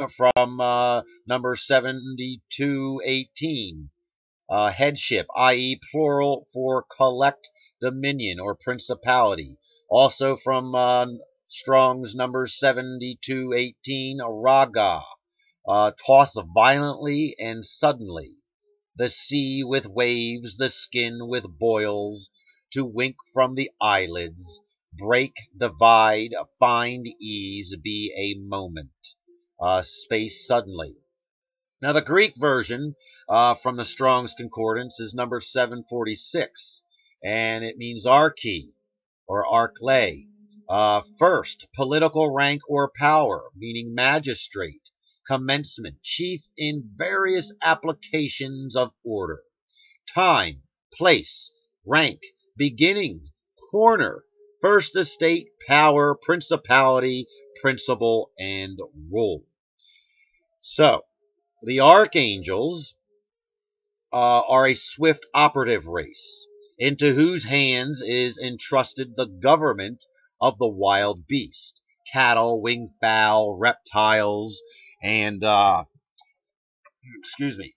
from number 7218. Headship, i.e. plural for collect dominion or principality. Also from Strong's number 7218, raga, toss violently and suddenly. The sea with waves, the skin with boils, to wink from the eyelids, break, divide, find ease, be a moment. Space suddenly. Now, the Greek version from the Strong's Concordance is number 746, and it means arche or archle. First, political rank or power, meaning magistrate, commencement, chief in various applications of order. Time, place, rank, beginning, corner, first estate, power, principality, principle, and rule. So, the archangels are a swift operative race, into whose hands is entrusted the government of the wild beast, cattle, winged fowl, reptiles, and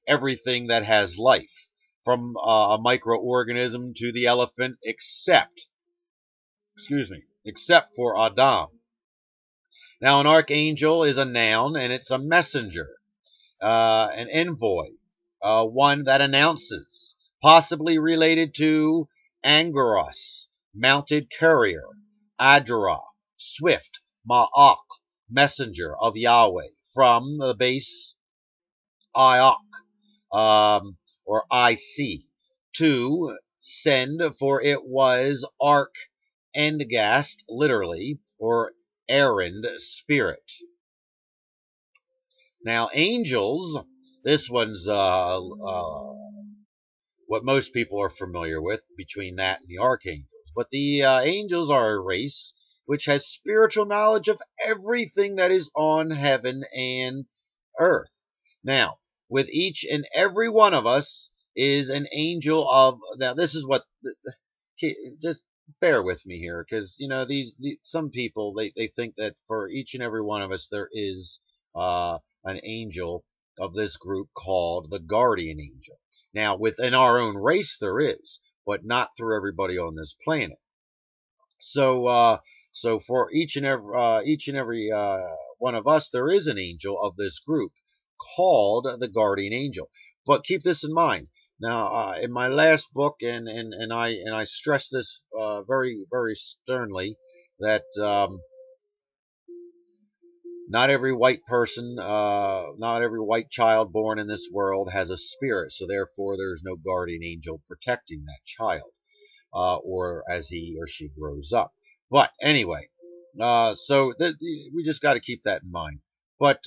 everything that has life, from a microorganism to the elephant, except for Adam. Now, an archangel is a noun, and it's a messenger, an envoy, one that announces, possibly related to angeros, mounted courier, adra, swift, ma'ach, messenger of Yahweh, from the base iok, or IC, to send, for it was arch endgast, literally, or errand spirit. Now, angels, this one's what most people are familiar with, between that and the archangels. But the angels are a race which has spiritual knowledge of everything that is on heaven and earth. Now, with each and every one of us is an angel of, now this is what, just bear with me here, because, you know, some people, they think that for each and every one of us there is an angel of this group called the guardian angel. Now, within our own race there is, but not through everybody on this planet. So, so for each and every one of us, there is an angel of this group called the guardian angel. But keep this in mind. Now, in my last book, and I stress this very, very sternly, that not every white person, not every white child born in this world has a spirit, so therefore there's no guardian angel protecting that child, or as he or she grows up. But anyway, so we just got to keep that in mind. But,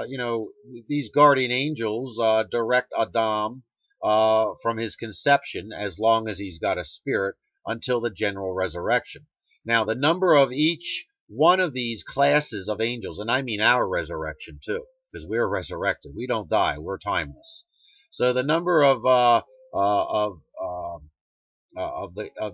you know, these guardian angels direct Adam from his conception, as long as he's got a spirit, until the general resurrection. Now, the number of each one of these classes of angels, and I mean our resurrection too, because we're resurrected. We don't die. We're timeless. So the number of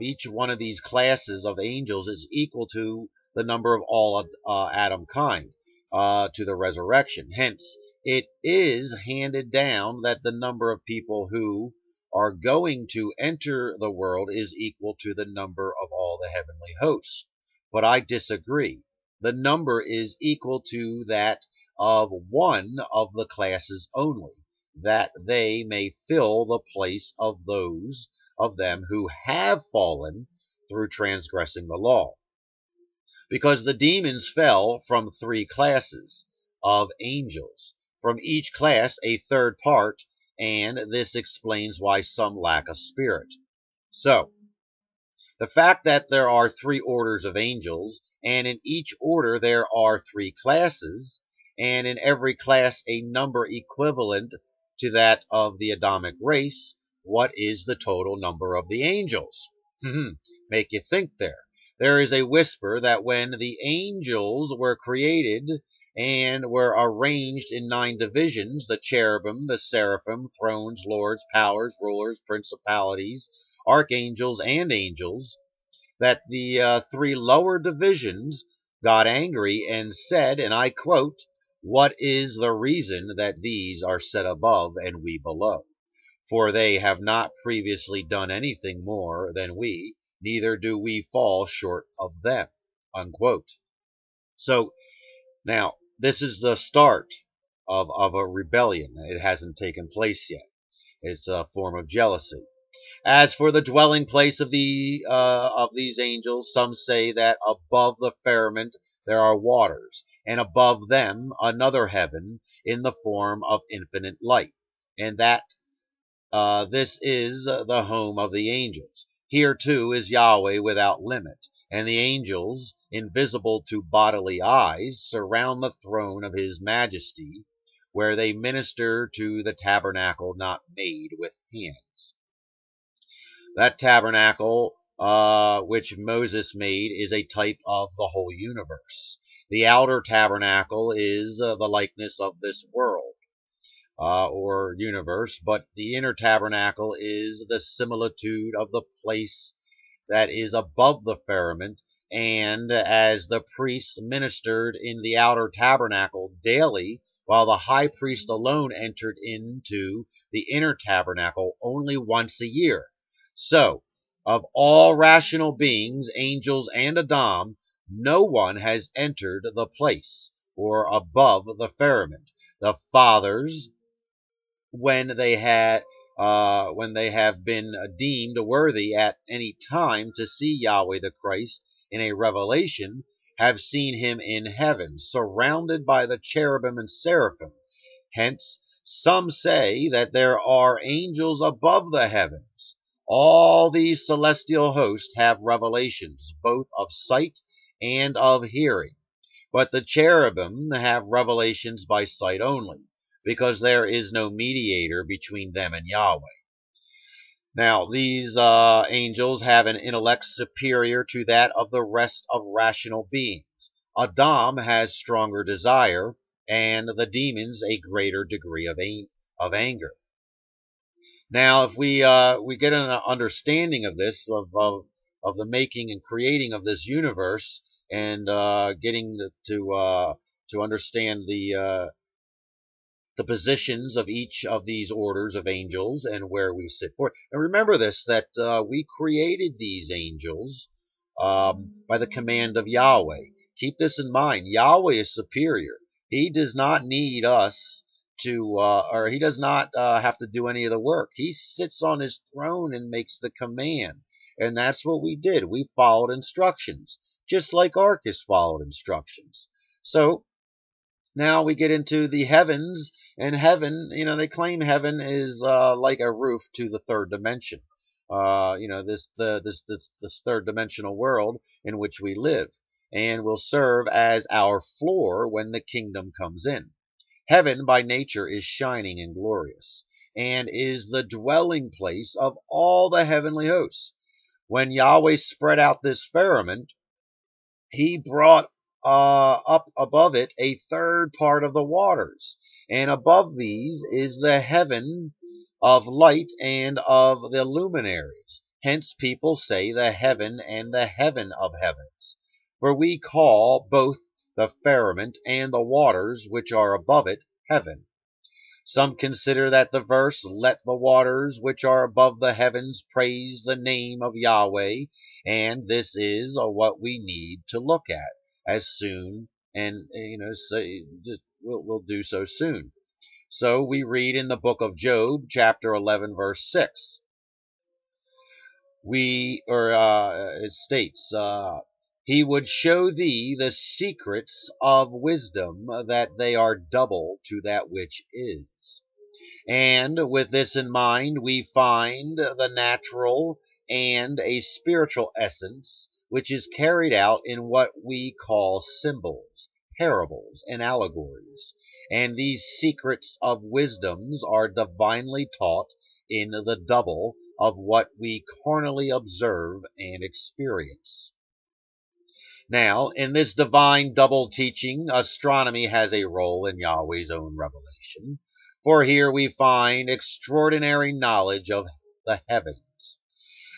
each one of these classes of angels is equal to the number of all Adam kind to the resurrection. Hence, it is handed down that the number of people who are going to enter the world is equal to the number of all the heavenly hosts. But I disagree. The number is equal to that of one of the classes only, that they may fill the place of those of them who have fallen through transgressing the law. Because the demons fell from 3 classes of angels, from each class a third part, and this explains why some lack a spirit. So, the fact that there are 3 orders of angels, and in each order there are 3 classes, and in every class a number equivalent to that of the Adamic race, what is the total number of the angels? Make you think there. There is a whisper that when the angels were created and were arranged in 9 divisions, the cherubim, the seraphim, thrones, lords, powers, rulers, principalities, archangels, and angels, that the 3 lower divisions got angry and said, and I quote, What is the reason that these are set above and we below? For they have not previously done anything more than we, neither do we fall short of them. Unquote. So now this is the start of a rebellion. It hasn't taken place yet. It's a form of jealousy. As for the dwelling place of these angels, some say that above the firmament there are waters, and above them another heaven in the form of infinite light, and that this is the home of the angels. Here too is Yahweh without limit, and the angels, invisible to bodily eyes, surround the throne of his majesty, where they minister to the tabernacle not made with hands. That tabernacle which Moses made is a type of the whole universe. The outer tabernacle is the likeness of this world or universe, but the inner tabernacle is the similitude of the place that is above the firmament, and as the priests ministered in the outer tabernacle daily, while the high priest alone entered into the inner tabernacle only once a year. So, of all rational beings, angels and Adam, no one has entered the place, or above the firmament. The fathers, when they have been deemed worthy at any time to see Yahweh the Christ in a revelation, have seen him in heaven, surrounded by the cherubim and seraphim. Hence, some say that there are angels above the heavens. All these celestial hosts have revelations, both of sight and of hearing. But the cherubim have revelations by sight only, because there is no mediator between them and Yahweh. Now, these angels have an intellect superior to that of the rest of rational beings. Adam has stronger desire, and the demons a greater degree of anger. Now, if we get an understanding of this, of the making and creating of this universe, and getting to understand the positions of each of these orders of angels and where we sit forth. And remember this, that we created these angels by the command of Yahweh. Keep this in mind. Yahweh is superior. He does not need us to, or he does not have to do any of the work. He sits on his throne and makes the command. And that's what we did. We followed instructions, just like Arcus followed instructions. So now we get into the heavens, and heaven, they claim heaven is like a roof to the third dimension. This third dimensional world in which we live, and will serve as our floor when the kingdom comes in. Heaven by nature is shining and glorious, and is the dwelling place of all the heavenly hosts. When Yahweh spread out this firmament, he brought up above it a third part of the waters, and above these is the heaven of light and of the luminaries. Hence people say the heaven and the heaven of heavens. For we call both the firmament and the waters which are above it heaven. Some consider that the verse, "Let the waters which are above the heavens praise the name of Yahweh," and this is what we need to look at as soon, and we'll do so soon. So we read in the book of Job, chapter 11, verse 6. It states, "He would show thee the secrets of wisdom, that they are double to that which is." And with this in mind, we find the natural and a spiritual essence, which is carried out in what we call symbols, parables, and allegories. And these secrets of wisdoms are divinely taught in the double of what we carnally observe and experience. Now, in this divine double teaching, astronomy has a role in Yahweh's own revelation, for here we find extraordinary knowledge of the heavens.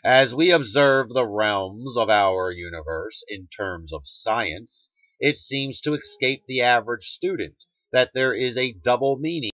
As we observe the realms of our universe in terms of science, it seems to escape the average student, that there is a double meaning